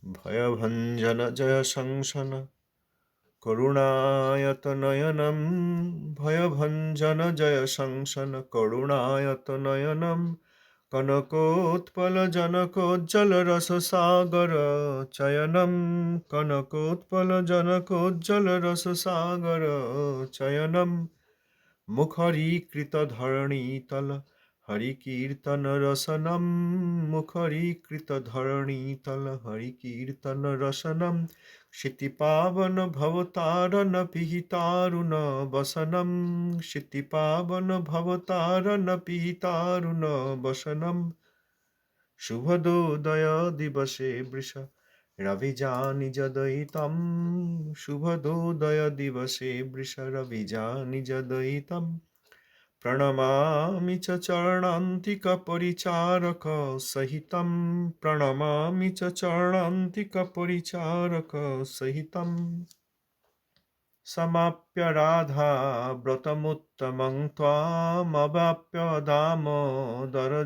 ভয়ভঞ্জন জয় সংসন করুণায়ত নয়নম। ভয়ভঞ্জন জয় সংসন করুণায়ত নয়নম। কনকোৎপল জনকোজ্জ্বল রস সাগর চয়নম। কনকোৎপল জনকোজ্জ্বল রস সাগর চয়নম। মুখরীকৃত ধরণীতল হরিকীর্তন রসনম। মুখরীকৃত ধরণীতল হরিকীর্তন রসনম। ক্ষিতিপাবন ভবতারণ পিহিতারুণ বসনম। ক্ষিতিপাবন ভবতারণ পিহিতারুণ বসনম। শুভদোদয় দিবসে বৃষ রবিজানি যদয়িতম। শুভদোদয় দিবসে বৃষ রবিজানি যদয়িতম। প্রণমামি চ চরণান্তিক পরিচারক সহিতম। প্রণমামি চ চরণান্তিক পরিচারক সহিতম। সমাপ্য রাধা ব্রতমুত্তমং ত্বামবাপ্য দামোদরজাগরাহং।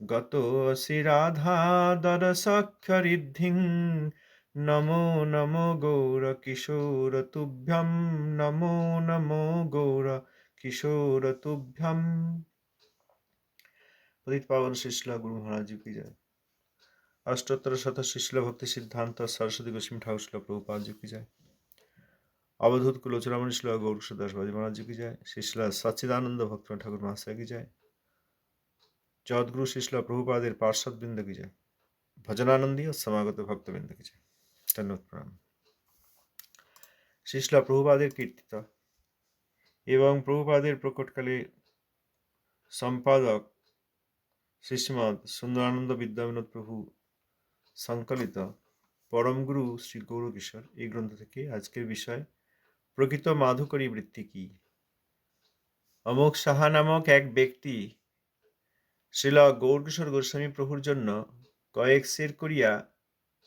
গতোऽসি রাধাদরসখ্যঋদ্ধিং। নমো নমো গৌর কিশোর তুভ্যং। নমো নমো গৌর কিশোর তুভ্যং। পতিত পাবন শিশলা গুরু মহারাজ কি জয়। অষ্টোত্তর শত শিশলা ভক্তি সিদ্ধান্ত সরস্বতী গোস্বামী ঠাকুর শিলা প্রভুপাদ কি জয়। अवधूत कुलोचरामणि शिला गौरदास बाजी महाराज जी की जय। शिला सच्चिदानंद भक्त ठाकुर महाशय की जय। जगद्गुरु शिला प्रभुपादेर पार्षद बृंद की जय। भजनानंदी और समागत भक्तबृंद की जय। धन्यवाद प्रणाम। शिला प्रभुपादेर कीर्तिता एवं प्रभुपादेर प्रकटकाले सम्पादक श्रीमद सुंदरानंद विद्याविनोद प्रभु संकलित परम गुरु श्री गौरकिशोर এই গ্রন্থ থেকে আজকের বিষয় প্রকৃত মাধুকরী বৃত্তি কি। অমোক সাহা নামক এক ব্যক্তি শ্রীল গৌরকিশোর গোস্বামী প্রভুর জন্য কয়েক সের করিয়া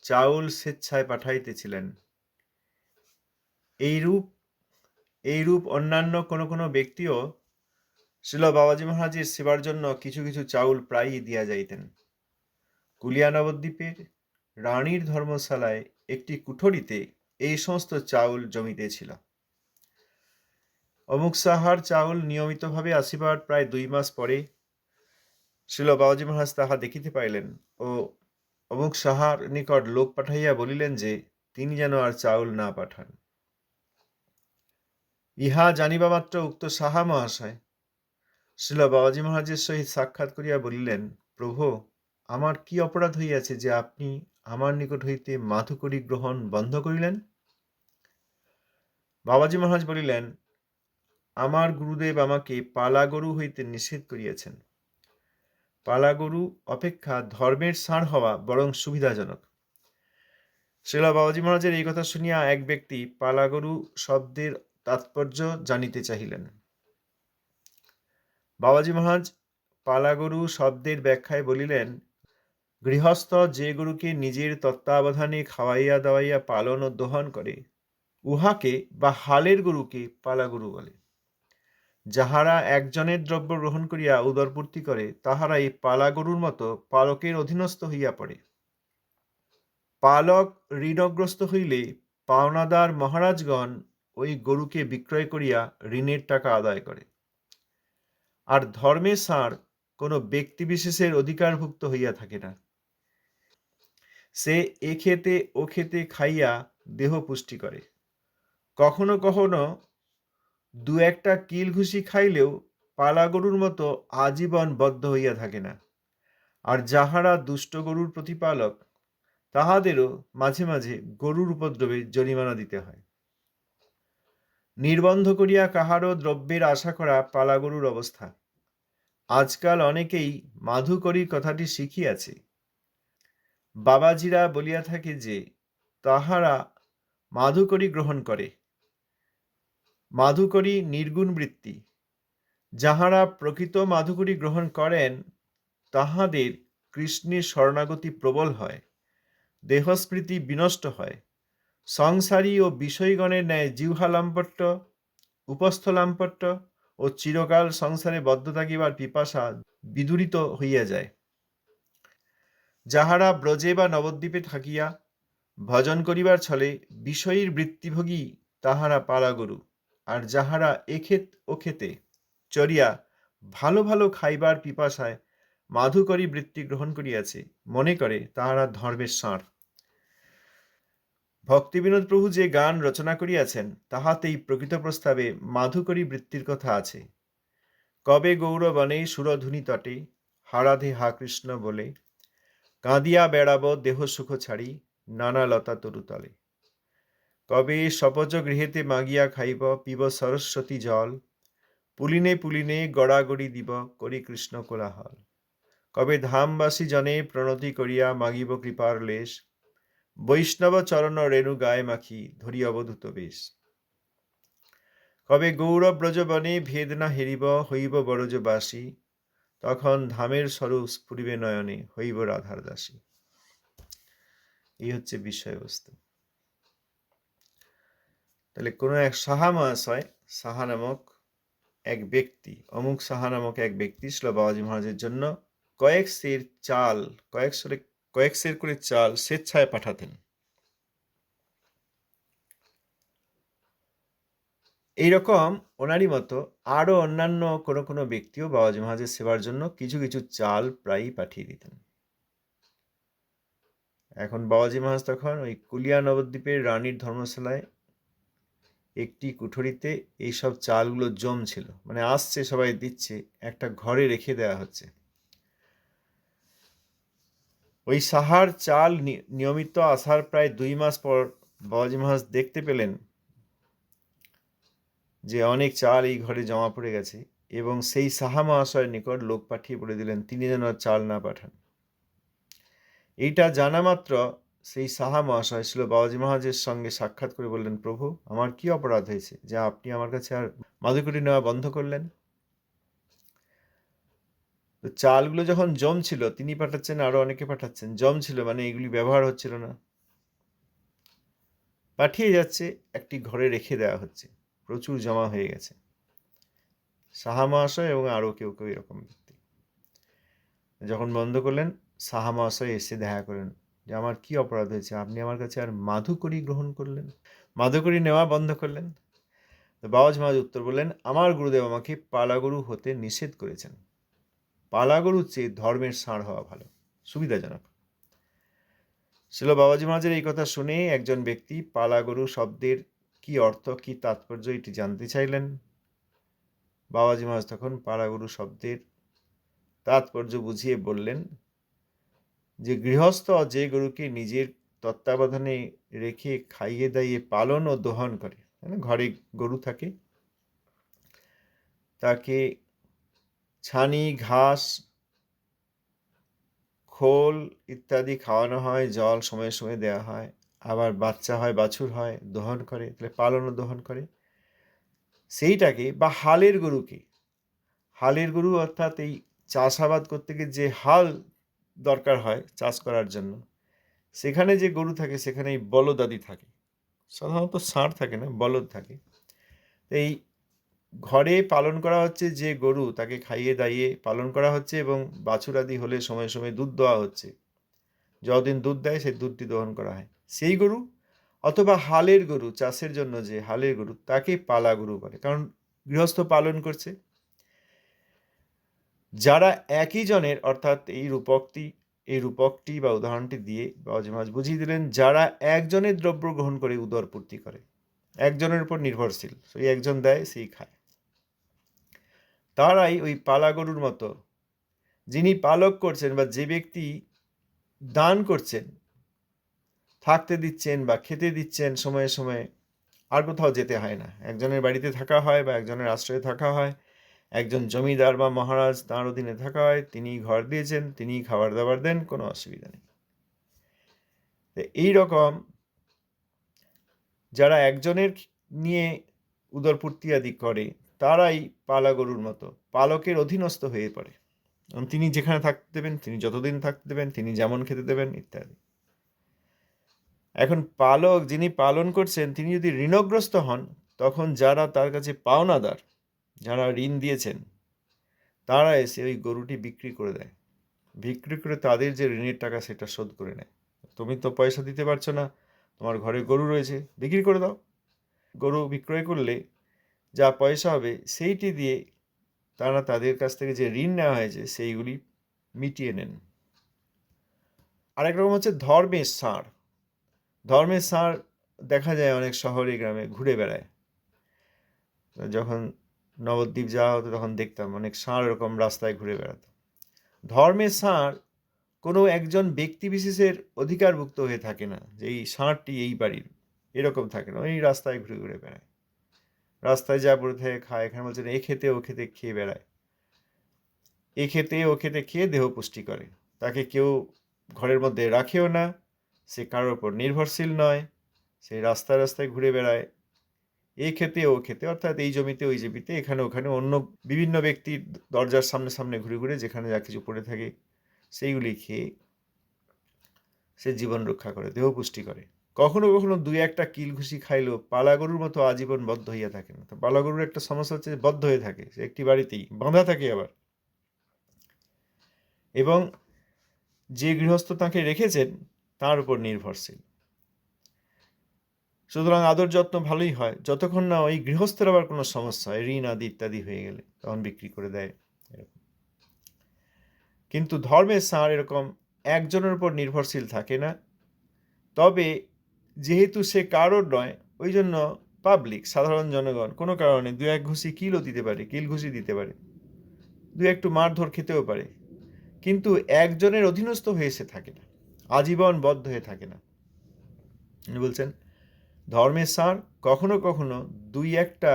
চাউল স্বেচ্ছায় পাঠাইতেছিলেন। এইরূপ অন্যান্য কোনো কোনো ব্যক্তিও শ্রীল বাবাজী মহারাজের সেবার জন্য কিছু কিছু চাউল প্রায়ই দিয়া যাইতেন। কুলিয়া নবদ্বীপের রানীর ধর্মশালায় একটি কুঠরিতে এই সমস্ত চাউল জমিতেছিল। অমুক সাহার চাউল নিয়মিতভাবে আসিবার প্রায় 2 মাস পরে শ্রীল বাবাজী মহারাজ তাহা দেখিতে পাইলেন ও অমুক সাহার নিকট লোক পাঠাইয়া বলিলেন যে তিনি যেন আর চাউল না পাঠান। ইহা জানিবা মাত্র উক্ত সাহা মহাশয় শ্রীল বাবাজী মহারাজের সহিত সাক্ষাৎ করিয়া বলিলেন, প্রভু, আমার কি অপরাধ হইয়াছে যে আপনি আমার নিকট হইতে মাধুকরী গ্রহণ বন্ধ করিলেন? বাবাজী মহারাজ বলিলেন, আমার গুরুদেব আমাকে পালা গরু হইতে নিষেধ করিয়াছেন। পালা গরু অপেক্ষা ধর্মের ষাঁড় হওয়া বরং সুবিধাজনক। শ্রীল বাবাজী মহারাজের এই কথা শুনিয়া এক ব্যক্তি পালা গরু শব্দের তাৎপর্য জানিতে চাহিলেন। বাবাজী মহারাজ পালা গরু শব্দের ব্যাখ্যায় বলিলেন, গৃহস্থ যে গরুকে নিজের তত্ত্বাবধানে খাওয়াইয়া দাওয়াইয়া পালন ও দোহন করে উহাকে বা হালের গরুকে পালা গরু বলে। যাহারা একজনের দ্রব্য গ্রহণ করিয়া উদরপূর্তি করে তাহারা এই পালা গরুর মতো পালকের অধীনস্থ হইয়া পড়ে। পালক ঋণগ্রস্ত হইলে পাওনাদার মহারাজগণ ওই গরুকে বিক্রয় করিয়া ঋণের টাকা আদায় করে। আর ধর্মের ষাঁড় কোনো ব্যক্তিবিশেষের অধিকারভুক্ত হইয়া থাকে না। সে এ খেতে ও খেতে খাইয়া দেহ পুষ্টি করে। কখনো কখনো 2-1টা কিল ঘুষি খাইলেও পালা গরুর মতো আজীবন বদ্ধ হইয়া থাকে না। আর যাহারা দুষ্ট গরুর প্রতিপালক তাহাদেরও মাঝে মাঝে গরুর উপদ্রবে জরিমানা দিতে হয়। নির্বন্ধ করিয়া কাহারও দ্রব্যের আশা করা পালা গরুর অবস্থা। আজকাল অনেকেই মাধুকরী কথাটি শিখিয়াছে। বাবাজিরা বলিয়া থাকে যে তাহারা মাধুকরী গ্রহণ করে। মাধুকরী নির্গুণ বৃত্তি। যাহারা প্রকৃত মাধুকরী গ্রহণ করেন তাহাদের কৃষ্ণের শরণাগতি প্রবল হয়, দেহস্মৃতি বিনষ্ট হয়, সংসারী ও বিষয়গণের ন্যায় জিহ্বা লাম্পট্য, উপস্থ লাম্পট্য ও চিরকাল সংসারে বদ্ধ থাকিবার পিপাসা বিদূরিত হইয়া যায়। যাহারা ব্রজে বা নবদ্বীপে থাকিয়া ভজন করিবার ছলে বিষয়ীর বৃত্তিভোগী, তাহারা পালাগরু। আর যাহারা এক্ষেত ও ক্ষেতে চরিয়া ভালো ভালো খাইবার পিপাসায় মাধুকরী বৃত্তি গ্রহণ করিয়াছে, মনে করে তাহারা ধর্মের ষাঁড়। ভক্তিবিনোদ প্রভু যে গান রচনা করিয়াছেন, তাহাতেই প্রকৃত প্রস্তাবে মাধুকরী বৃত্তির কথা আছে। কবে গৌরবনে সুরধুনি তটে, হারাধে হা কৃষ্ণ বলে, কাঁদিয়া বেড়াব দেহ সুখ ছাড়ি, নানা লতা তরুতলে। কবে সপজ গৃহেতে মাগিয়া খাইব, পিব সরস্বতী জল, পুলিনে পুলিনে গড়াগড়ি দিব, করি কৃষ্ণ কোলাহল। কবে ধামবাসী জনে প্রণতি করিয়া মাগিব কৃপার লেশ, বৈষ্ণব চরণ রেণু গায়ে মাখি, ধরি অবধূত বেশ। কবে গৌরব ব্রজবনে ভেদ না হেরিব, হইব বরজবাসী, তখন ধামের স্বরূপ স্ফুরিবে নয়নে, হইব রাধার দাসী। এই হচ্ছে বিষয়বস্তু। তাহলে কোনো এক সাহা মহাশয়, সাহা নামক এক ব্যক্তি, অমুক সাহা নামক এক ব্যক্তি শ্রীল বাবাজি মহারাজের জন্য কয়েক সের করে চাল স্বেচ্ছায় পাঠাতেন। এইরকম ওনারই মতো আরো অন্যান্য কোনো কোনো ব্যক্তিও বাবাজি মহারাজের সেবার জন্য কিছু কিছু চাল প্রায়ই পাঠিয়ে দিতেন। এখন বাবাজি মহারাজ তখন ওই কুলিয়া নবদ্বীপের রানীর ধর্মশালায় একটি কুঠরিতে এইসব চালগুলো জমছিল, মানে আসছে, সবাই দিচ্ছে, একটা ঘরে রেখে দেওয়া হচ্ছে। ওই সাহার চাল নিয়মিত আসার প্রায় 2 মাস পর বাবাজি মহারাজ দেখতে পেলেন যে অনেক চাল এই ঘরে জমা পড়ে গেছে, এবং সেই সাহা মহাশয়ের নিকট লোক পাঠিয়ে বলে দিলেন তিনি যেন চাল না পাঠান। এইটা জানা মাত্র সেই সাহা মহাশয় ছিল বাবাজি মহারাজের সঙ্গে সাক্ষাৎ করে বললেন, প্রভু, আমার কি অপরাধ হয়েছে যে আপনি আমার কাছে আর মাদুকরি নেওয়া বন্ধ করলেন? তো চালগুলো যখন জমছিল, তিনি পাঠাচ্ছেন, আরো অনেকে পাঠাচ্ছেন, জমছিল মানে এগুলি ব্যবহার হচ্ছিল না, পাঠিয়ে যাচ্ছে, একটি ঘরে রেখে দেওয়া হচ্ছে, প্রচুর জমা হয়ে গেছে। সাহা মহাশয় এবং আরো কেউ কেউ এরকম ব্যক্তি যখন বন্ধ করলেন, সাহা মহাশয় এসে দেখা করেন যে আমার কি অপরাধ হয়েছে, আপনি আমার কাছে আর মাধুকরি গ্রহণ করলেন, মাধুকরি নেওয়া বন্ধ করলেন। তো বাবাজি মহারাজ উত্তর বললেন, আমার গুরুদেব আমাকে পালাগরু হতে নিষেধ করেছেন। পালাগরুর চেয়ে ধর্মের ষাঁড় হওয়া ভালো, সুবিধাজনক। ছিল বাবাজি মহারাজের এই কথা শুনে একজন ব্যক্তি পালাগরু শব্দের কি অর্থ, কি তাৎপর্য এটি জানতে চাইলেন। বাবাজি মহারাজ তখন পালাগরু শব্দের তাৎপর্য বুঝিয়ে বললেন যে গৃহস্থ যে গরুকে নিজের তত্ত্বাবধানে রেখে খাইয়ে দাইয়ে পালন ও দোহন করে, ঘরে গরু থাকে, তাকে ছানি, ঘাস, খোল ইত্যাদি খাওয়ানো হয়, জল সময়ে সময়ে দেওয়া হয়, আবার বাচ্চা হয়, বাছুর হয়, দোহন করে, তাহলে পালন ও দোহন করে সেইটাকে, বা হালের গরুকে, হালের গরু অর্থাৎ এই চাষাবাদ করতে গিয়ে যে হাল দরকার হয় চাষ করার জন্য, সেখানে যে গরু থাকে সেখানে এই বলদাদি থাকে, সাধারণত ষাঁড় থাকে না, বলদ থাকে। এই ঘরে পালন করা হচ্ছে যে গরু, তাকে খাইয়ে দাইয়ে পালন করা হচ্ছে, এবং বাছুর আদি হলে সময়ে সময়ে দুধ দেওয়া হচ্ছে, যতদিন দুধ দেয় সেই দুধটি দহন করা হয়, সেই গরু। অথবা হালের গরু, চাষের জন্য যে হালের গরু, তাকে পালা গরু বলে, কারণ গৃহস্থ পালন করছে। যারা একই জনের, অর্থাৎ এই রূপকটি বা উদাহরণটি দিয়ে বাবাজি মহারাজ বুঝিয়ে দিলেন, যারা একজনের দ্রব্য গ্রহণ করে উদর পূর্তি করে, একজনের উপর নির্ভরশীল, সেই একজন দেয় সেই খায়, তারাই ওই পালা গরুর মতো, যিনি পালক করছেন বা যে ব্যক্তি দান করছেন, থাকতে দিচ্ছেন বা খেতে দিচ্ছেন সময়ে সময়ে, আর কোথাও যেতে হয় না, একজনের বাড়িতে থাকা হয় বা একজনের আশ্রয়ে থাকা হয়, একজন জমিদার বা মহারাজ তাঁর অধীনে থাকা হয়, তিনি ঘর দিয়েছেন, তিনি খাবার দাবার দেন, কোনো অসুবিধা নেই। এই রকম যারা একজনের নিয়ে উদরপূর্তি আদি করে, তারাই পালা গরুর মতো পালকের অধীনস্থ হয়ে পড়ে, তিনি যেখানে থাকতে দেবেন, তিনি যতদিন থাকতে দেবেন, তিনি যেমন খেতে দেবেন ইত্যাদি। এখন পালক যিনি পালন করছেন, তিনি যদি ঋণগ্রস্ত হন, তখন যারা তার কাছে পাওনাদার, যারা ঋণ দিয়েছেন, তারা এসে ওই গরুটি বিক্রি করে দেয়, বিক্রি করে তাদের যে ঋণের টাকা সেটা শোধ করে নেয়। তুমি তো পয়সা দিতে পারছো না, তোমার ঘরে গরু রয়েছে, বিক্রি করে দাও। গরু বিক্রয় করলে যা পয়সা হবে সেইটি দিয়ে তারা তাদের কাছ থেকে যে ঋণ নেওয়া হয়েছে সেইগুলি মিটিয়ে নেন। আরেক রকম হচ্ছে ধর্মের ষাঁড়। ধর্মের ষাঁড় দেখা যায় অনেক শহরে গ্রামে ঘুরে বেড়ায়। যখন নবদ্বীপ যাওয়া হতো তখন দেখতাম অনেক ষাঁড় এরকম রাস্তায় ঘুরে বেড়াতো। ধর্মের ষাঁড় কোনো একজন ব্যক্তি বিশেষের অধিকারভুক্ত হয়ে থাকে না, যে এই ষাঁড়টি এই বাড়ির, এরকম থাকে না। ওই রাস্তায় ঘুরে ঘুরে বেড়ায়, রাস্তায় যা পড়ে থাকে খায়। এখানে বলছেন এ খেতে ও খেতে খেয়ে বেড়ায়, এ খেতে ও খেতে খেয়ে দেহ পুষ্টি করে। তাকে কেউ ঘরের মধ্যে রাখেও না, সে কারোর ওপর নির্ভরশীল নয়, সে রাস্তায় রাস্তায় ঘুরে বেড়ায় এ খেতে ও খেতে, অর্থাৎ এই জমিতে ওই জমিতে, এখানে ওখানে, অন্য বিভিন্ন ব্যক্তির দরজার সামনে সামনে ঘুরে ঘুরে যেখানে যা কিছু পড়ে থাকে সেইগুলি খেয়ে সে জীবন রক্ষা করে, দেহ পুষ্টি করে। কখনো কখনো দুই একটা কিল ঘুষি খাইলেও পালা গরুর মতো আজীবন বদ্ধ হইয়া থাকে না। তো পালা গরুর একটা সমস্যা হচ্ছে বদ্ধ হয়ে থাকে, সে একটি বাড়িতেই বাঁধা থাকে আবার, এবং যে গৃহস্থ তাকে রেখেছেন তার উপর নির্ভরশীল। সুতরাং আদর যত্ন ভালোই হয়, যতক্ষণ না ওই গৃহস্থের আবার কোনো সমস্যা হয়, ঋণ আদি ইত্যাদি হয়ে গেলে তখন বিক্রি করে দেয়। কিন্তু ধর্মের ষাঁড় এরকম একজনের উপর নির্ভরশীল থাকে না। তবে যেহেতু সে কারোর নয়, ওই জন্য পাবলিক, সাধারণ জনগণ কোনো কারণে দু এক ঘুষি কিলও দিতে পারে, কিল ঘুষি দিতে পারে, দু একটু মারধর খেতেও পারে, কিন্তু একজনের অধীনস্থ হয়ে সে থাকে না, আজীবন বদ্ধ হয়ে থাকে না। বলছেন ধর্মের ষাঁড় কখনো কখনো দুই একটা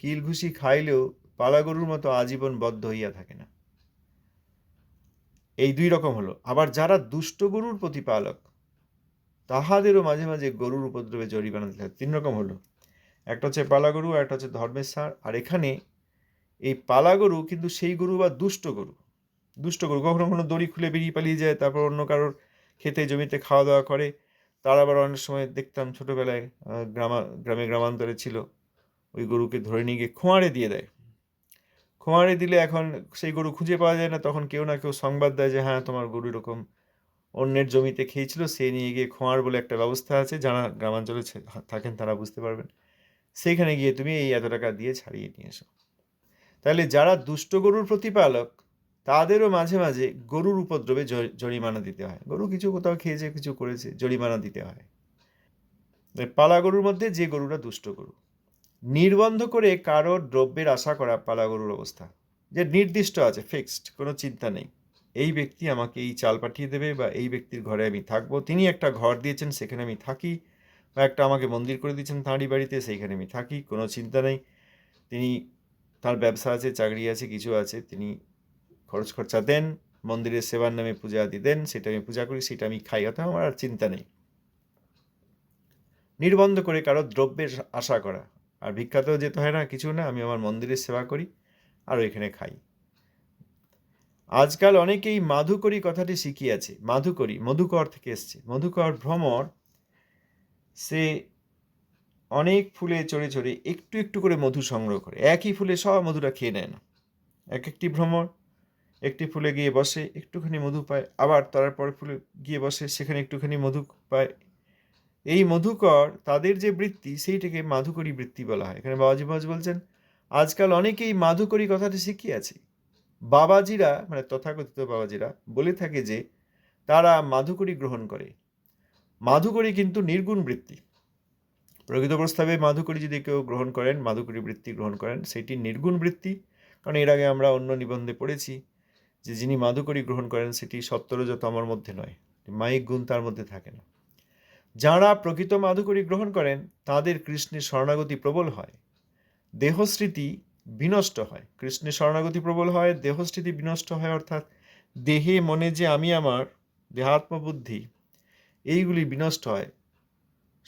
কিল ঘুষি খাইলেও পালা গরুর মতো আজীবন বদ্ধ হইয়া থাকে না। এই দুই রকম হলো। আবার যারা দুষ্ট গরুর প্রতিপালক তাহাদেরও মাঝে মাঝে গরুর উপদ্রবে জরিমানা দিতে হয়। তিন রকম হলো, একটা হচ্ছে পালা গরু, একটা হচ্ছে ধর্মের ষাঁড়। আর এখানে এই পালা গরু কিন্তু সেই গরু বা দুষ্ট গরু, দুষ্ট গরু কখনো কখনো দড়ি খুলে বেরিয়ে পালিয়ে যায়, তারপর অন্য কারোর খেতে জমিতে খাওয়া দাওয়া করে। তার আবার অনেক সময় দেখতাম ছোটোবেলায় গ্রামে গ্রামান্তরে ছিল, ওই গরুকে ধরে নিয়ে গিয়ে খোঁয়াড়ে দিয়ে দেয়। খোঁয়াড়ে দিলে এখন সেই গরু খুঁজে পাওয়া যায় না, তখন কেউ না কেউ সংবাদ দেয় যে হ্যাঁ তোমার গরু এরকম অন্যের জমিতে খেয়েছিল, সে নিয়ে গিয়ে খোঁয়াড় বলে একটা ব্যবস্থা আছে, যারা গ্রামাঞ্চলে থাকেন তারা বুঝতে পারবেন, সেইখানে গিয়ে তুমি এই এত টাকা দিয়ে ছাড়িয়ে নিয়ে এসো। তাহলে যারা দুষ্ট গরুর প্রতিপালক তাদেরও মাঝে মাঝে গরুর উপদ্রবে জরিমানা দিতে হয়। গরু কিছু কোথাও খেয়েছে, কিছু করেছে, জরিমানা দিতে হয়। পালা গরুর মধ্যে যে গরুরা দুষ্ট গরু, নির্বন্ধ করে কারোর দ্রব্যের আশা করা পালা গরুর অবস্থা, যে নির্দিষ্ট আছে, ফিক্সড, কোনো চিন্তা নেই, এই ব্যক্তি আমাকে এই চাল পাঠিয়ে দেবে, বা এই ব্যক্তির ঘরে আমি থাকবো, তিনি একটা ঘর দিয়েছেন সেখানে আমি থাকি, বা একটা আমাকে মন্দির করে দিয়েছেন তাঁরই বাড়িতে, সেইখানে আমি থাকি, কোনো চিন্তা নেই। তিনি, তার ব্যবসা আছে, চাকরি আছে, কিছু আছে, তিনি খরচ খরচা দেন, মন্দিরের সেবার নামে পূজা আদি দেন, সেটা আমি পূজা করি, সেটা আমি খাই, অথবা আমার আর চিন্তা নেই। নির্বন্ধ করে কারো দ্রব্যের আশা করা, আর ভিক্ষাতেও যেতে হয় না, কিছু না, আমি আমার মন্দিরের সেবা করি আর ওইখানে খাই। আজকাল অনেকেই মাধুকরী কথাটি শিখিয়াছে। মাধুকরী মধুকর থেকে এসছে। মধুকর ভ্রমর, সে অনেক ফুলে চড়ে চড়ে একটু একটু করে মধু সংগ্রহ করে, একই ফুলে সব মধুটা খেয়ে নেয় না। এক একটি ভ্রমর একটি ফুলে গিয়ে বসে, একটুখানি মধু পায়, আবার তারপর ফুলে গিয়ে বসে, সেখানে একটুখানি মধু পায়। এই মধুকর তাদের যে বৃত্তি, সেইটাকে মাধুকরী বৃত্তি বলা হয়। এখানে বাবাজি মহারাজ বলছেন আজকাল অনেকেই মাধুকরী কথাটি শিখিয়াছে। বাবাজিরা, মানে তথাকথিত বাবাজিরা বলে থাকে যে তারা মাধুকরী গ্রহণ করে। মাধুকরী কিন্তু নির্গুণ বৃত্তি। প্রকৃত প্রস্তাবে মাধুকরী যদি কেউ গ্রহণ করেন, মাধুকরী বৃত্তি গ্রহণ করেন, সেটি নির্গুণ বৃত্তি। কারণ এর আগে আমরা অন্য নিবন্ধে পড়েছি যে যিনি মাধুকরী গ্রহণ করেন সেটি সত্তরজত আমার মধ্যে নয়, মায়িক গুণ তার মধ্যে থাকে না। যাঁরা প্রকৃত মাধুকরী গ্রহণ করেন তাদের কৃষ্ণের শরণাগতি প্রবল হয়, দেহস্মৃতি বিনষ্ট হয়। কৃষ্ণের শরণাগতি প্রবল হয়, দেহস্মৃতি বিনষ্ট হয়, অর্থাৎ দেহে মনে যে আমি আমার, দেহাত্মবুদ্ধি, এইগুলি বিনষ্ট হয়।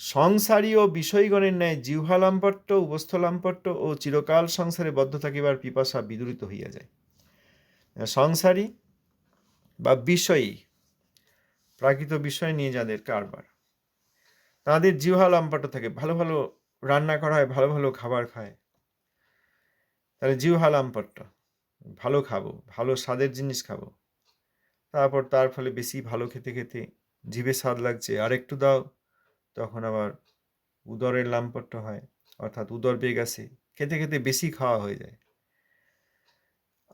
সংসারী ও বিষয়গণের ন্যায় জিহ্বালাম্পট্য, উপস্থলাম্পট্য ও চিরকাল সংসারে বদ্ধ থাকিবার পিপাসা বিদূরিত হইয়া যায়। সংসারী বা বিষয়ী, প্রাকৃত বিষয় নিয়ে যাদের কারবার, তাদের জিহ্বা লম্পট থাকে, ভালো ভালো রান্না করা হয়, ভালো ভালো খাবার খায়, তাহলে জিহ্বা লম্পট, ভালো খাবো, ভালো স্বাদের জিনিস খাবো, তারপর তার ফলে বেশি ভালো খেতে খেতে জিভে স্বাদ লাগছে, আরেকটু দাও, তখন আবার উদরের লাম্পট্য হয়, অর্থাৎ উদর বেগ আসে, খেতে খেতে বেশি খাওয়া হয়ে যায়।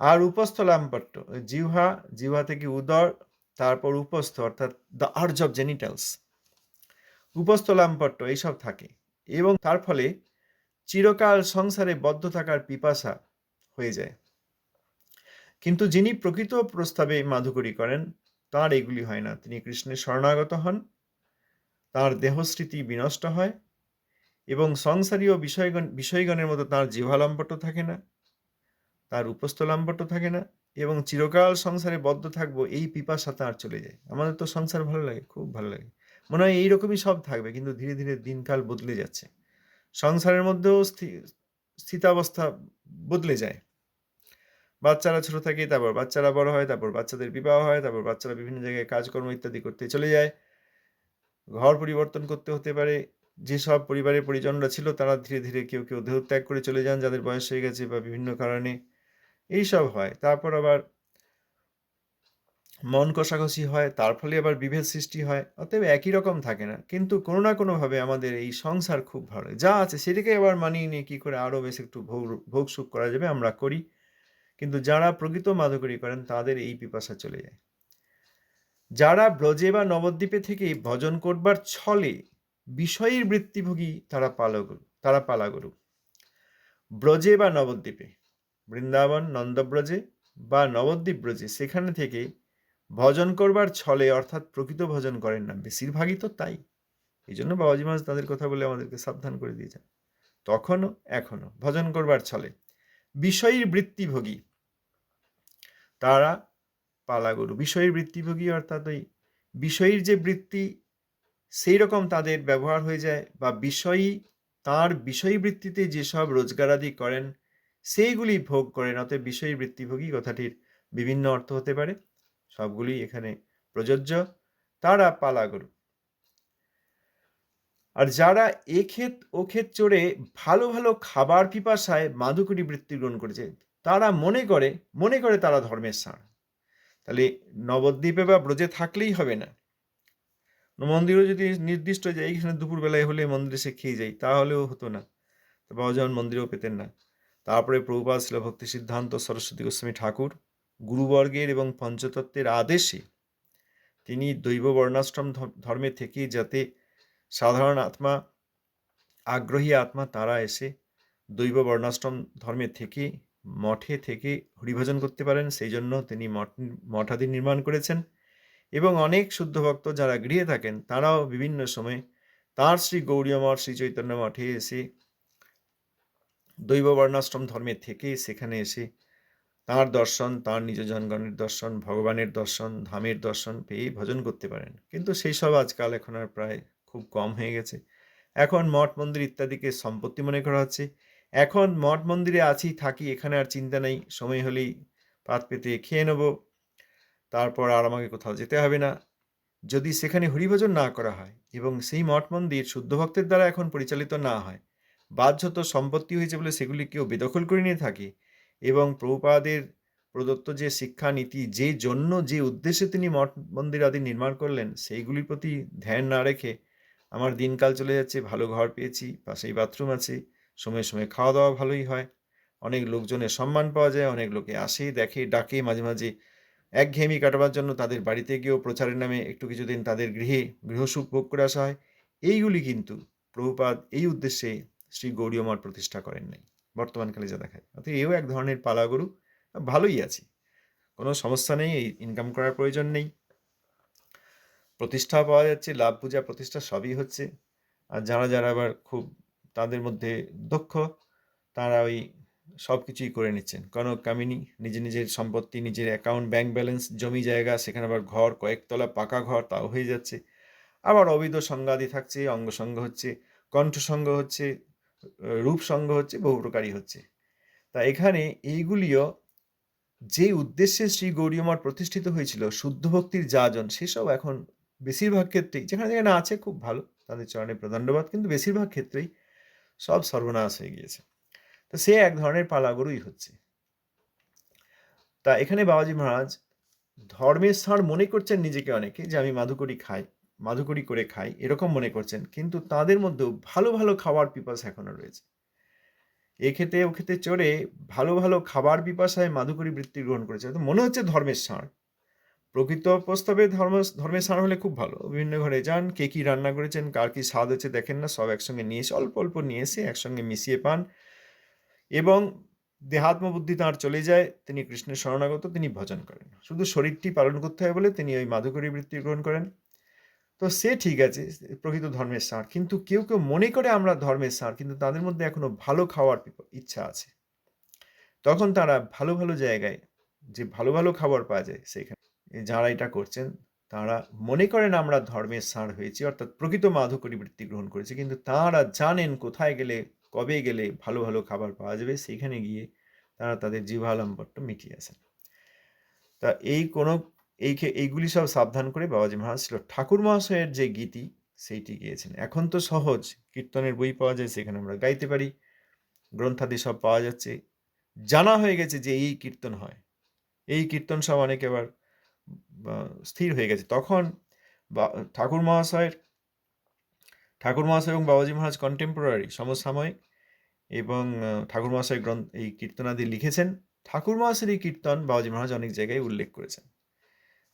আর উপস্থ লাম্পট্য, জিহ্বা থেকে উদর, তারপর উপস্থ অর্থাৎ দ্য আর্জ অফ জেনিটালস, উপস্থ লাম্পট্য এইসব থাকে, এবং তার ফলে চিরকাল সংসারে বদ্ধ থাকার পিপাসা হয়ে যায়। কিন্তু যিনি প্রকৃত প্রস্তাবে মাধুকরী করেন, তার এগুলি হয় না। তিনি কৃষ্ণের শরণাগত হন, তার দেহস্মৃতি বিনষ্ট হয়, এবং সংসারীয় বিষয়গণের মতো তার জিহ্বালম্পট্য থাকে না, তার উপস্থ লাম্পট্য থাকে না, এবং চিরকাল সংসারে বদ্ধ থাকবো এই পিপাসা তার চলে যায়। আমাদের তো সংসার ভালো লাগে, খুব ভালো লাগে, মনে হয় এইরকমই সব থাকবে, কিন্তু ধীরে ধীরে দিনকাল বদলে যাচ্ছে, সংসারের মধ্যেও স্থিতাবস্থা বদলে যায়। বাচ্চারা ছোট থাকে, তারপর বাচ্চারা বড় হয়, তারপর বাচ্চাদের বিবাহ হয়, তারপর বাচ্চারা বিভিন্ন জায়গায় কাজকর্ম ইত্যাদি করতে চলে যায়, ঘর পরিবর্তন করতে হতে পারে। যেসব পরিবারের পরিজনরা ছিল তারা ধীরে ধীরে কেউ কেউ দেহত্যাগ করে চলে যান, যাদের বয়স হয়ে গেছে বা বিভিন্ন কারণে এইসব হয়। তারপর আবার মন কষাকষি হয়, তার ফলে আবার বিভেদ সৃষ্টি হয়। অতএব একই রকম থাকে না, কিন্তু কোনো না কোনোভাবে আমাদের এই সংসার খুব ভালো, যা আছে সেটাকে আবার মানিয়ে নিয়ে কী করে আরও বেশ একটু ভোগ সুখ করা যাবে আমরা করি। কিন্তু যারা প্রকৃত মাধুকরী করেন তাদের এই পিপাসা চলে যায়। যারা ব্রজে বা নবদ্বীপে থেকে ভজন করবার ছলে বিষয়ীর বৃত্তিভোগী, তারা পালাগরু। ব্রজে বা নবদ্বীপে, বৃন্দাবন নন্দব্রজে বা নবদ্বীপ ব্রজে, সেখানে থেকে ভজন করবার ছলে অর্থাৎ প্রকৃত ভজন করেন না, বেশিরভাগই তো তাই। এই জন্য বাবাজি মহারাজ তাদের কথা বলে আমাদেরকে সাবধান করে দিয়েছেন। তখনও এখনো ভজন করবার ছলে বিষয়ীর বৃত্তিভোগী, তারা পালাগরু। বিষয়ীর বৃত্তিভোগী অর্থাৎ ওই বিষয়ীর যে বৃত্তি সেই রকম তাদের ব্যবহার হয়ে যায়, বা তার বিষয়ী বৃত্তিতে যেসব রোজগারাদি করেন সেইগুলি ভোগ করেন। অতএব বিষয়ী বৃত্তিভোগী কথাটির বিভিন্ন অর্থ হতে পারে, সবগুলি এখানে প্রযোজ্য। তারা পালাগরু। আর যারা ক্ষেত ও ক্ষেত চড়ে ভালো ভালো খাবার পিপাসায় মাধুকরী বৃত্তি গ্রহণ করেছে, তারা মনে করে তারা ধর্মের ষাঁড়। তাহলে নবদ্বীপে বা ব্রজে থাকলেই হবে না, মন্দিরও যদি নির্দিষ্ট যে এইখানে দুপুরবেলায় হলে মন্দিরে সে খেয়ে যাই, তাহলেও হতো না, বাবা যেমন মন্দিরেও পেতেন না। তারপরে প্রভুপাদ ছিল ভক্তি সিদ্ধান্ত সরস্বতী গোস্বামী ঠাকুর গুরুবর্গের এবং পঞ্চতত্ত্বের আদেশে তিনি দৈব বর্ণাশ্রম ধর্মে থেকে, যাতে সাধারণ আত্মা, আগ্রহী আত্মা তারা এসে দৈব বর্ণাশ্রম ধর্মে থেকে মঠে থেকে হরিভজন করতে পারেন, সেই জন্য তিনি মঠাদি নির্মাণ করেছেন। এবং অনেক শুদ্ধ ভক্ত যারা গৃহে থাকেন তারাও বিভিন্ন সময় তাঁর শ্রী গৌড়ীয় মঠ, শ্রী চৈতন্য মঠে এসে দৈব বর্ণাশ্রম ধর্মে থেকে সেখানে এসে তাঁর দর্শন, তাঁর নিজ জনগণের দর্শন, ভগবানের দর্শন, ধামের দর্শন পেয়ে ভজন করতে পারেন। কিন্তু সেই সব আজকাল এখন আর প্রায় খুব কম হয়ে গেছে। এখন মঠ মন্দির ইত্যাদিকে সম্পত্তি মনে করা হচ্ছে। এখন মঠ মন্দিরে আছি, থাকি, এখানে আর চিন্তা নেই, সময় হলেই পাত পেতে খেয়ে নেব, তারপর আর আমাকে কোথাও যেতে হবে না। যদি সেখানে হরিভজন না করা হয় এবং সেই মঠ মন্দির শুদ্ধ ভক্তের দ্বারা এখন পরিচালিত না হয়, বাহ্যত সম্পত্তি হয়েছে বলে সেগুলি কেউ বেদখল করে নিয়ে থাকে, এবং প্রভুপাদের প্রদত্ত যে শিক্ষা নীতি, যে জন্য যে উদ্দেশ্যে তিনি মঠ মন্দির আদি নির্মাণ করলেন, সেইগুলির প্রতি ধ্যান না রেখে আমার দিনকাল চলে যাচ্ছে, ভালো ঘর পেয়েছি, পাশেই বাথরুম আছে, সময়ে সময়ে খাওয়া দাওয়া ভালোই হয়, অনেক লোকজনের সম্মান পাওয়া যায়, অনেক লোকে আসে, দেখে, ডাকে, মাঝে মাঝে একঘেয়েমি কাটাবার জন্য তাদের বাড়িতে গিয়েও প্রচারের নামে একটু কিছুদিন তাদের গৃহসুখ ভোগ করে আসা হয়। এইগুলি কিন্তু প্রভুপাদ এই উদ্দেশ্যে শ্রী গৌড়ীয় মঠ প্রতিষ্ঠা করেন নাই, বর্তমানকালে যা দেখায়। অর্থাৎ এও এক ধরনের পালাগরু। ভালোই আছে, কোনো সমস্যা নেই, এই ইনকাম করার প্রয়োজন নেই, প্রতিষ্ঠা পাওয়া যাচ্ছে, লাভ পূজা প্রতিষ্ঠা সবই হচ্ছে। আর যারা যারা আবার খুব তাদের মধ্যে দক্ষ, তারা ওই সব কিছুই করে নিচ্ছেন। কনক কামিনী নিজের সম্পত্তি, নিজের অ্যাকাউন্ট, ব্যাংক ব্যালেন্স, জমি জায়গা, সেখানে আবার ঘর, কয়েকতলা পাকা ঘর, তাও হয়ে যাচ্ছে। আবার অবৈধ সঙ্গাদি থাকছে, অঙ্গসঙ্গ হচ্ছে, কণ্ঠসঙ্গ হচ্ছে, রূপসঙ্গ হচ্ছে, বহু প্রকারই হচ্ছে। তা এখানে এইগুলিও যে উদ্দেশ্যে শ্রী গৌড়ীয় মঠ প্রতিষ্ঠিত হয়েছিল, শুদ্ধ ভক্তির যাজন, সেসব এখন বেশিরভাগ ক্ষেত্রেই, যেখানে যেখানে আছে খুব ভালো, তাদের চরণে প্রদণ্ডবাদ, কিন্তু বেশিরভাগ ক্ষেত্রেই সব সর্বনাশ হয়ে গিয়েছে। তো সে এক ধরনের পালাগরুই হচ্ছে। তা এখানে বাবাজি মহারাজ ধর্মের ষাঁড় মনে করছেন নিজেকে অনেকে যে আমি মাধুকরী করে খাই, এরকম মনে করছেন। কিন্তু তাদের মধ্যেও ভালো, ভালো খাওয়ার পিপাসা এখনো রয়েছে। এ খেতে ও খেতে চড়ে ভালো, ভালো খাবার পিপাসায় মাধুকরী বৃত্তি গ্রহণ করেছে। তো মনে হচ্ছে ধর্মের ষাঁড়। প্রকৃত প্রস্তাবে ধর্মের ষাঁড় হলে খুব ভালো। বিভিন্ন ঘরে যান, কে কি রান্না করেছেন, কার কি স্বাদ হচ্ছে দেখেন না, সব একসঙ্গে নিয়ে এসে অল্প, অল্প নিয়ে এসে একসঙ্গে মিশিয়ে পান এবং দেহাত্ম বুদ্ধি তাঁর চলে যায়, তিনি কৃষ্ণের শরণাগত, তিনি ভজন করেন। শুধু শরীরটি পালন করতে হয় বলে তিনি ওই মাধুকরী বৃত্তি গ্রহণ করেন। তো সে ঠিক আছে, প্রকৃত ধর্মের ষাঁড়। কিন্তু কেউ, কেউ মনে করে আমরা ধর্মের ষাঁড়, কিন্তু তাদের মধ্যে এখনো ভালো খাওয়ার ইচ্ছা আছে। তখন তারা ভালো, ভালো জায়গায় যে ভালো, ভালো খাবার পাওয়া যায় সেখানে যারা এটা করছেন তারা মনে করেন আমরা ধর্মের ষাঁড় হয়েছি, অর্থাৎ প্রকৃত মাধুকরী বৃত্তি গ্রহণ করেছি, কিন্তু তারা জানেন কোথায় গেলে, কবে গেলে ভালো, ভালো খাবার পাওয়া যাবে, সেখানে গিয়ে তারা তাদের জিহ্বালম্বরটা মিটিয়ে আসেন। তা এইগুলি সব সাবধান করে বাবাজি মহারাজ ছিল ঠাকুর মহাশয়ের যে গীতি সেইটি গিয়েছেন। এখন তো সহজ, কীর্তনের বই পাওয়া যায়, সেখানে আমরা গাইতে পারি, গ্রন্থাদি সব পাওয়া যাচ্ছে, জানা হয়ে গেছে যে এই কীর্তন হয়, এই কীর্তন সব অনেক এবার স্থির হয়ে গেছে। তখন ঠাকুর মহাশয় এবং বাবাজি মহারাজ কন্টেম্পোরারি, সমসাময়িক, এবং ঠাকুর মহাশয় এই কীর্তনাদি লিখেছেন। ঠাকুর মহাশয়ের এই কীর্তন বাবাজি মহারাজ অনেক জায়গায় উল্লেখ করেছেন।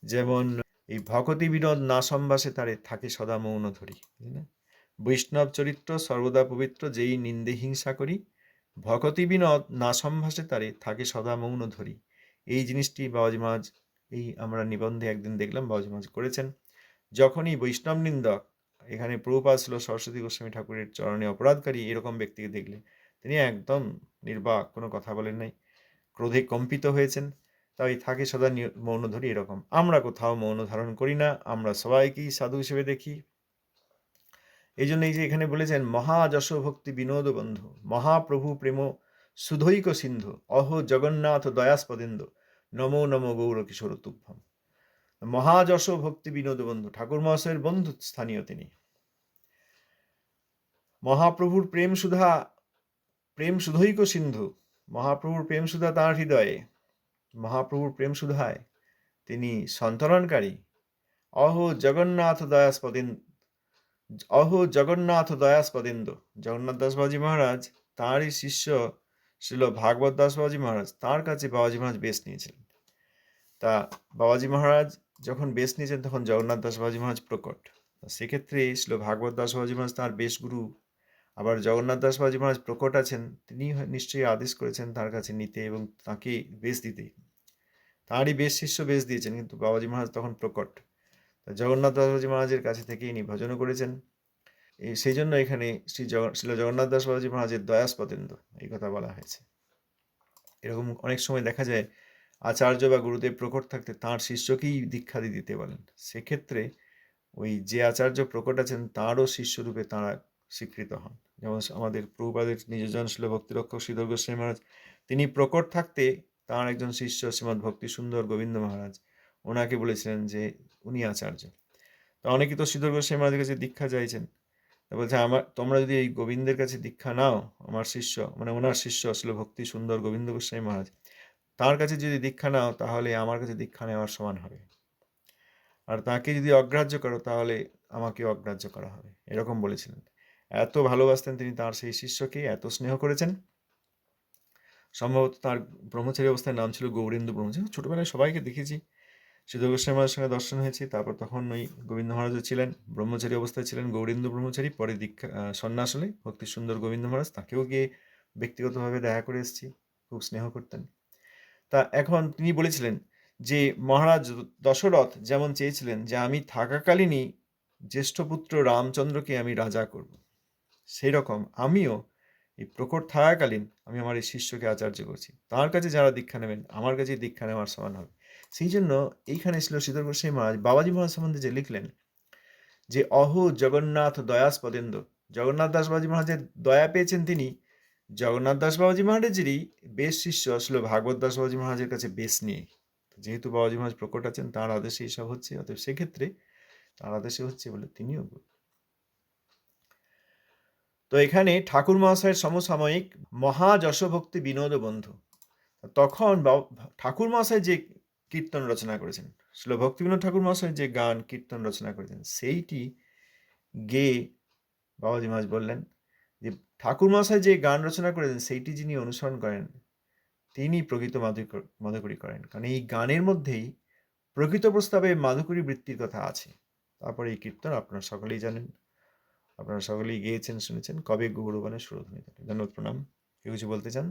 যেমন এই ভকতি বিনোদ না সম্ভাসে তারে থাকে সদা মৌন ধরি, বৈষ্ণব চরিত্র সর্বদা পবিত্র যেই নিন্দে হিংসা করি, ভকতি বিনোদ না সম্ভাসে তারে থাকে সদা মৌন ধরি। এই জিনিসটি বাবাজি মহারাজ এই আমরা নিবন্ধে একদিন দেখলাম বাবাজি মহারাজ করেছেন। যখনই বৈষ্ণব নিন্দক, এখানে প্রভুপাদ ছিল সরস্বতী গোস্বামী ঠাকুরের চরণে অপরাধকারী এরকম ব্যক্তিকে দেখলে তিনি একদম নির্বাক, কোনো কথা বলেন নাই, ক্রোধে কম্পিত হয়েছেন, তাই থাকে সদা মৌন ধরি। এরকম আমরা কোথাও মৌন ধারণ করি না, আমরা সবাইকেই সাধু হিসেবে দেখি। এই জন্য এই যে এখানে বলেছেন মহাযশ ভক্তি বিনোদ বন্ধু, মহাপ্রভু প্রেম সুধৈক সিন্ধু, অহ জগন্নাথ দয়াস্পদেন্দু, নমো নমো গৌর কিশোর তুভ্যম। মহাযশ ভক্তি বিনোদ বন্ধু, ঠাকুর মহাশয়ের বন্ধু স্থানীয় তিনি। মহাপ্রভুর প্রেম সুধৈক সিন্ধু, মহাপ্রভুর প্রেম সুধা তাঁর হৃদয়ে, মহাপ্রভুর প্রেম সুধায় তিনি সন্তরণকারী। অহ জগন্নাথ দয়াস্পদেন্দু, জগন্নাথ দাস বাবাজি মহারাজ তাঁরই শিষ্য ছিল ভাগবত দাস বাবাজি মহারাজ, তাঁর কাছে বাবাজি মহারাজ বেশ নিয়েছিলেন। তা বাবাজি মহারাজ যখন বেশ নিয়েছেন তখন জগন্নাথ দাস বাবাজি মহারাজ প্রকট, সেক্ষেত্রে ছিল ভাগবত দাস বাবাজি মহারাজ তাঁর বেশ গুরু। আবার জগন্নাথ দাস বাবাজি মহারাজ প্রকট আছেন, তিনি নিশ্চয়ই আদেশ করেছেন তার কাছে নিতে এবং তাকে বেশ দিতে, তাঁরই বেশ শিষ্য বেশ দিয়েছেন, কিন্তু বাবাজি মহারাজ তখন প্রকট। জগন্নাথ দাস বাবাজি মহারাজের কাছে থেকে ইনি ভজনও করেছেন। সেই জন্য এখানে শ্রী জগন্নাথ দাস বাবাজি মহারাজের দয়াস্পদেন্দু এই কথা বলা হয়েছে। এরকম অনেক সময় দেখা যায় আচার্য বা গুরুদেব প্রকট থাকতে তাঁর শিষ্যকেই দীক্ষাদি দিতে বলেন, সেক্ষেত্রে ওই যে আচার্য প্রকট আছেন তাঁরও শিষ্যরূপে তাঁরা স্বীকৃত হন। যেমন আমাদের প্রভুপাদের নিজজন ছিল ভক্তিরক্ষক শ্রীধর গোস্বামী মহারাজ, তিনি প্রকট থাকতে তাঁর একজন শিষ্য শ্রীমৎ ভক্তি সুন্দর গোবিন্দ মহারাজ ওনাকে বলেছিলেন যে উনি আচার্য। তো অনেকে তো শ্রীধর গোস্বামী মহারাজের কাছে দীক্ষা চাইছেন, বলছে তোমরা যদি এই গোবিন্দের কাছে দীক্ষা নাও, আমার শিষ্য মানে ওনার শিষ্য ছিল ভক্তি সুন্দর গোবিন্দ গোস্বামী মহারাজ, তার কাছে যদি দীক্ষা নাও তাহলে আমার কাছে দীক্ষা নেওয়ার সমান হবে, আর তাকে যদি অগ্রাহ্য করো তাহলে আমাকে অগ্রাহ্য করা হবে, এরকম বলেছিলেন। এত ভালোবাসতেন তিনি তার সেই শিষ্যকে, এত স্নেহ করেছেন। সম্ভবত তার ব্রহ্মচারী অবস্থায় নাম ছিল গৌরেন্দু ব্রহ্মচারী। ছোটবেলায় সবাইকে দেখেছি, শ্রীধর গোস্বামী মহারাজের সঙ্গে দর্শন হয়েছে। তারপর তখন ওই গোবিন্দ মহারাজও ছিলেন, ব্রহ্মচারী অবস্থায় ছিলেন গৌরেন্দু ব্রহ্মচারী, পরে দীক্ষা সন্ন্যাস হলে ভক্তি সুন্দর গোবিন্দ মহারাজ, তাকেও গিয়ে ব্যক্তিগতভাবে দেখা করে এসেছি, খুব স্নেহ করতেন। তা এখন তিনি বলেছিলেন যে মহারাজ দশরথ যেমন চেয়েছিলেন যে আমি থাকাকালীনই জ্যেষ্ঠ পুত্র রামচন্দ্রকে আমি রাজা করব, সেই রকম আমিও এই প্রকট থাকাকালীন আমি আমার এই শিষ্যকে আচার্য করছি, তার কাছে যারা দীক্ষা নেবেন আমার কাছে দীক্ষা নেওয়ার সমান হবে। সেই জন্য এইখানে ছিল শ্রীধর গোস্বামী মহারাজ বাবাজি মহারাজ সম্বন্ধে যে লিখলেন যে অহ জগন্নাথ দয়াস্পদেন্দু, জগন্নাথ দাস বাবাজি মহারাজের দয়া পেয়েছেন তিনি। জগন্নাথ দাস বাবাজি মহারাজেরই বেশ শিষ্য আসলে ভাগবত দাস বাবাজি মহারাজের কাছে বেশ নিয়ে, যেহেতু বাবাজি মহারাজ প্রকট আছেন তাঁর আদেশে এইসব হচ্ছে, অতএব সেক্ষেত্রে তাঁর আদেশে হচ্ছে বলে তিনিও গুরু। তো এখানে ঠাকুর মহাশয়ের সমসাময়িক মহাযশভক্তি বিনোদ বন্ধু, তখন ঠাকুর মহাশয় যে কীর্তন রচনা করেছেন। শ্রীল ভক্তিবিনোদ ঠাকুর মহাশয় যে গান কীর্তন রচনা করেছেন সেইটি গেয়ে বাবাজি মহারাজ বললেন যে ঠাকুর মহাশয় যে গান রচনা করেছেন সেইটি যিনি অনুসরণ করেন তিনি প্রকৃত মাধুকরী করেন, কারণ এই গানের মধ্যেই প্রকৃত প্রস্তাবে মাধুকরী বৃত্তির কথা আছে। তারপরে এই কীর্তন আপনারা সকলেই জানেন, আপনারা সকলেই গেয়েছেন, শুনেছেন। কবে গৌরবানের সুরধ্বনি। ধন্যবাদ, প্রণাম। কেউ কিছু বলতে চান?